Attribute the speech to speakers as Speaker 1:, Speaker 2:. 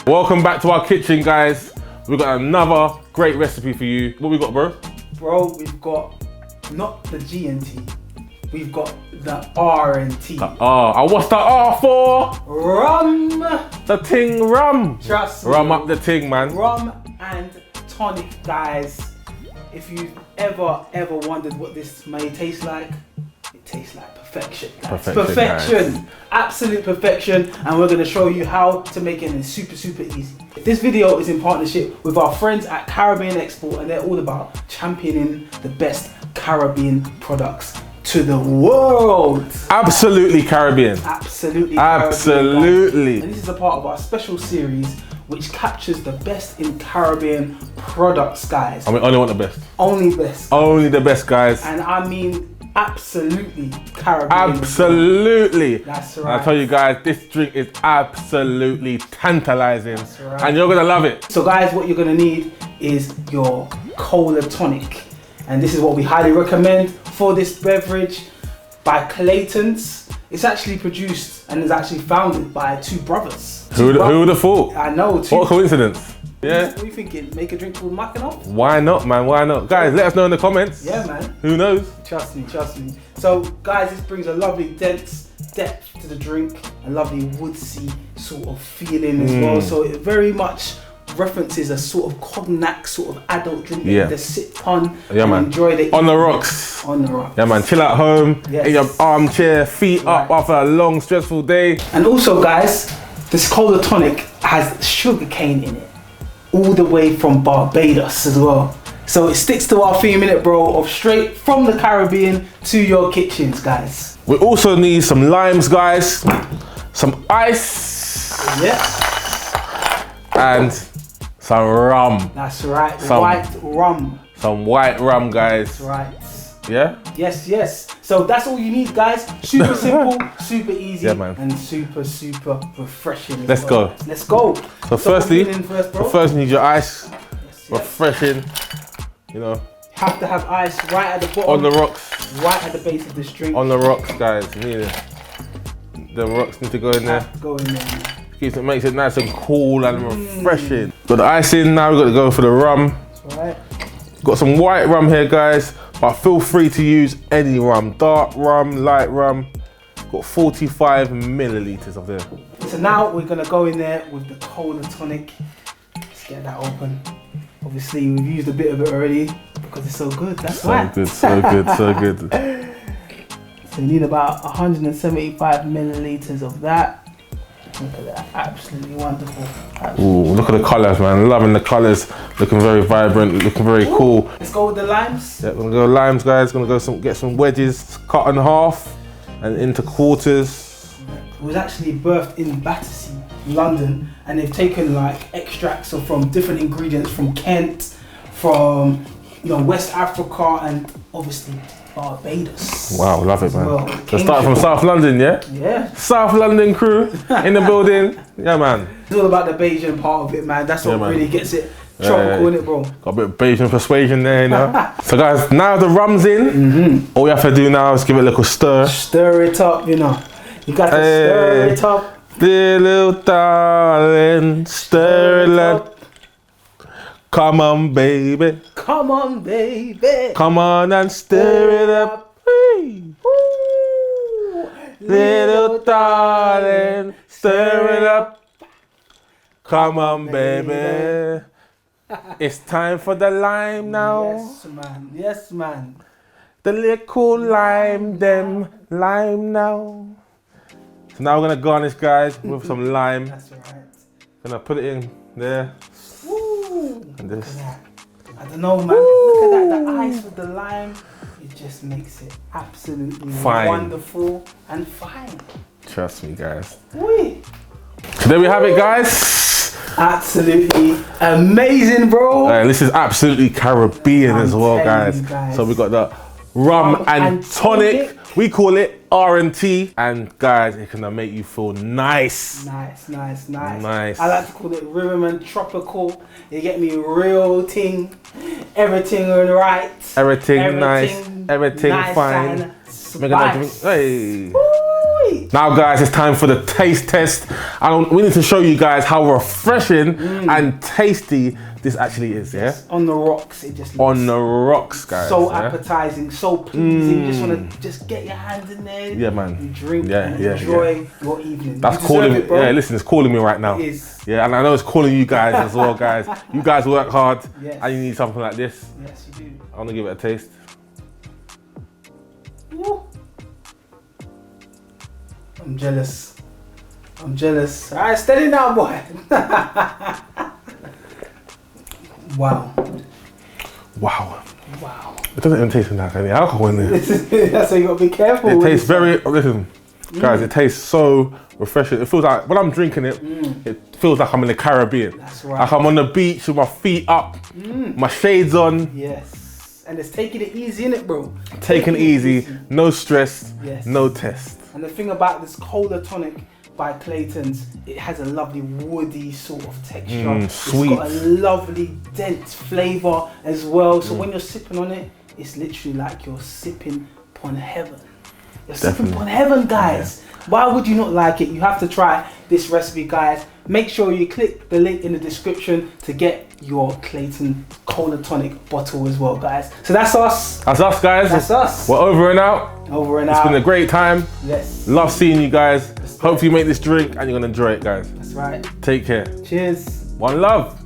Speaker 1: Welcome back to our kitchen, guys. We've got another great recipe for you. What we got, bro?
Speaker 2: Bro, we've got not the G and T, we've got the R and T.
Speaker 1: The R. And what's the R for?
Speaker 2: Rum.
Speaker 1: The ting rum.
Speaker 2: Trust me.
Speaker 1: Rum up the ting, man.
Speaker 2: Rum and tonic, guys. If you've ever wondered what this may taste like, it tastes like perfection, guys. Perfection. Guys. Absolute perfection. And we're gonna show you how to make it, and it's super easy. This video is in partnership with our friends at Caribbean Export, and they're all about championing the best Caribbean products to the world.
Speaker 1: Absolutely Caribbean.
Speaker 2: Absolutely.
Speaker 1: Absolutely.
Speaker 2: And this is a part of our special series which captures the best in Caribbean products, guys.
Speaker 1: And we only want the best.
Speaker 2: Only best.
Speaker 1: Only the best, guys.
Speaker 2: And I mean absolutely Caribbean.
Speaker 1: Absolutely.
Speaker 2: That's right.
Speaker 1: I tell you guys, this drink is absolutely tantalizing.
Speaker 2: That's right.
Speaker 1: And you're gonna love it.
Speaker 2: So guys, what you're gonna need is your Kola Tonic. And this is what we highly recommend for this beverage by Claytons. It's actually produced and is actually founded by two brothers.
Speaker 1: Who would have thought?
Speaker 2: I know.
Speaker 1: What a coincidence. Yeah.
Speaker 2: What are you thinking? Make a drink called Mackinac?
Speaker 1: Why not, man? Why not? Guys, let us know in the comments.
Speaker 2: Yeah, man.
Speaker 1: Who knows?
Speaker 2: Trust me. So, guys, this brings a lovely dense depth to the drink, a lovely woodsy sort of feeling as well. So it very much references a sort of cognac sort of adult drink that you just sip on and enjoy the
Speaker 1: on the rocks.
Speaker 2: On the rocks.
Speaker 1: Yeah, man. Chill at home, in your armchair, feet up after a long, stressful day. And
Speaker 2: also, guys, this Kola Tonic has sugar cane in it, all the way from Barbados as well. So it sticks to our theme, innit, bro, of straight from the Caribbean to your kitchens, guys.
Speaker 1: We also need some limes, guys, some ice, and some rum.
Speaker 2: That's right, white rum.
Speaker 1: Some white rum, guys.
Speaker 2: That's right.
Speaker 1: Yeah?
Speaker 2: Yes. So that's all you need, guys. Super simple, super easy, and super refreshing.
Speaker 1: Let's go.
Speaker 2: Let's go.
Speaker 1: So firstly, first you need your ice. Refreshing. You know.
Speaker 2: Have to have ice right at the bottom.
Speaker 1: On the rocks.
Speaker 2: Right at the base of this drink.
Speaker 1: On the rocks, guys. You need it. The rocks need to go in there.
Speaker 2: Go in there.
Speaker 1: Keeps it, makes it nice and cool and refreshing. Got the ice in, now we've got to go for the rum.
Speaker 2: That's right.
Speaker 1: Got some white rum here, guys, but feel free to use any rum. Dark rum, light rum. Got 45 milliliters of there.
Speaker 2: So now we're gonna go in there with the Kola Tonic. Let's get that open. Obviously we've used a bit of it already because it's so good, that's right.
Speaker 1: So good.
Speaker 2: So you need about 175 milliliters of that. Look at that, absolutely wonderful.
Speaker 1: Ooh, look at the colours, man. Loving the colours. Looking very vibrant, looking very cool.
Speaker 2: Let's go with the limes.
Speaker 1: Yeah, we're gonna go limes, guys. Gonna go get some wedges, cut in half and into quarters.
Speaker 2: It was actually birthed in Battersea, London, and they've taken like extracts from different ingredients from Kent, from West Africa, and obviously Barbados.
Speaker 1: Wow, love it, man.
Speaker 2: Well,
Speaker 1: So start from South London, yeah?
Speaker 2: Yeah.
Speaker 1: South London crew in the building. Yeah, man.
Speaker 2: It's all about the Bajan part of it, man. That's what really gets it tropical, innit, bro?
Speaker 1: Got a bit of Bajan persuasion there, you know? So guys, now the rum's in. All we have to do now is give it a little stir.
Speaker 2: Stir it up, you know. You got to stir it up.
Speaker 1: Dear little darling, stir it up. Come on, baby.
Speaker 2: Come on, baby.
Speaker 1: Come on and stir it up. Hey.
Speaker 2: Ooh.
Speaker 1: Little darling, stir it up. Come on, baby. It's time for the lime now.
Speaker 2: Yes, man.
Speaker 1: The little lime now. So now we're gonna garnish, guys, with some lime.
Speaker 2: That's right.
Speaker 1: Gonna put it in there.
Speaker 2: Woo.
Speaker 1: And this.
Speaker 2: I don't know, man. Look at that, the ice with the lime. It just makes it absolutely wonderful and fine.
Speaker 1: Trust me, guys.
Speaker 2: Wee.
Speaker 1: So there we have it, guys.
Speaker 2: Absolutely amazing, bro.
Speaker 1: This is absolutely Caribbean as well, guys. So we got the rum and tonic. We call it R&T. And guys, it's gonna make you feel nice.
Speaker 2: Nice. I like to call it rhythm and tropical. You get me, real ting. Everything right.
Speaker 1: Everything nice. Everything
Speaker 2: nice
Speaker 1: fine.
Speaker 2: We're gonna drink.
Speaker 1: Hey. Now guys, it's time for the taste test. We need to show you guys how refreshing and tasty this actually is, yeah?
Speaker 2: On the rocks, it just looks
Speaker 1: on the rocks, guys.
Speaker 2: So appetizing, so pleasing. You just want to just get your hands in there.
Speaker 1: Yeah, man.
Speaker 2: And drink and enjoy your evening.
Speaker 1: That's calling me, yeah, listen, it's calling me right now.
Speaker 2: It is.
Speaker 1: Yeah, and I know it's calling you guys as well, guys. You guys work hard and you need something like this.
Speaker 2: Yes, you do.
Speaker 1: I want to give it a taste.
Speaker 2: Ooh. I'm jealous. I'm jealous. All right, steady now, boy. Wow.
Speaker 1: Wow.
Speaker 2: Wow.
Speaker 1: It doesn't even taste like any alcohol in there.
Speaker 2: That's why you gotta be careful.
Speaker 1: It tastes very, listen, guys, it tastes so refreshing. It feels like, when I'm drinking it, it feels like I'm in the Caribbean.
Speaker 2: That's right.
Speaker 1: Like I'm on the beach with my feet up, my shades on.
Speaker 2: Yes. And it's taking it easy, innit, bro?
Speaker 1: Taking it easy, no stress, no test.
Speaker 2: And the thing about this Kola Tonic by Clayton's, it has a lovely woody sort of texture.
Speaker 1: Sweet.
Speaker 2: It's got a lovely dense flavour as well. So when you're sipping on it, it's literally like you're sipping upon heaven. You're sipping upon heaven, guys. Yeah. Why would you not like it? You have to try this recipe, guys. Make sure you click the link in the description to get your Clayton Kola Tonic bottle as well, guys. So that's us.
Speaker 1: That's us, guys.
Speaker 2: That's us.
Speaker 1: We're over and out.
Speaker 2: Over and out.
Speaker 1: It's been a great time.
Speaker 2: Yes.
Speaker 1: Love seeing you guys. Hopefully you make this drink and you're gonna enjoy it, guys.
Speaker 2: That's right.
Speaker 1: Take care.
Speaker 2: Cheers.
Speaker 1: One love.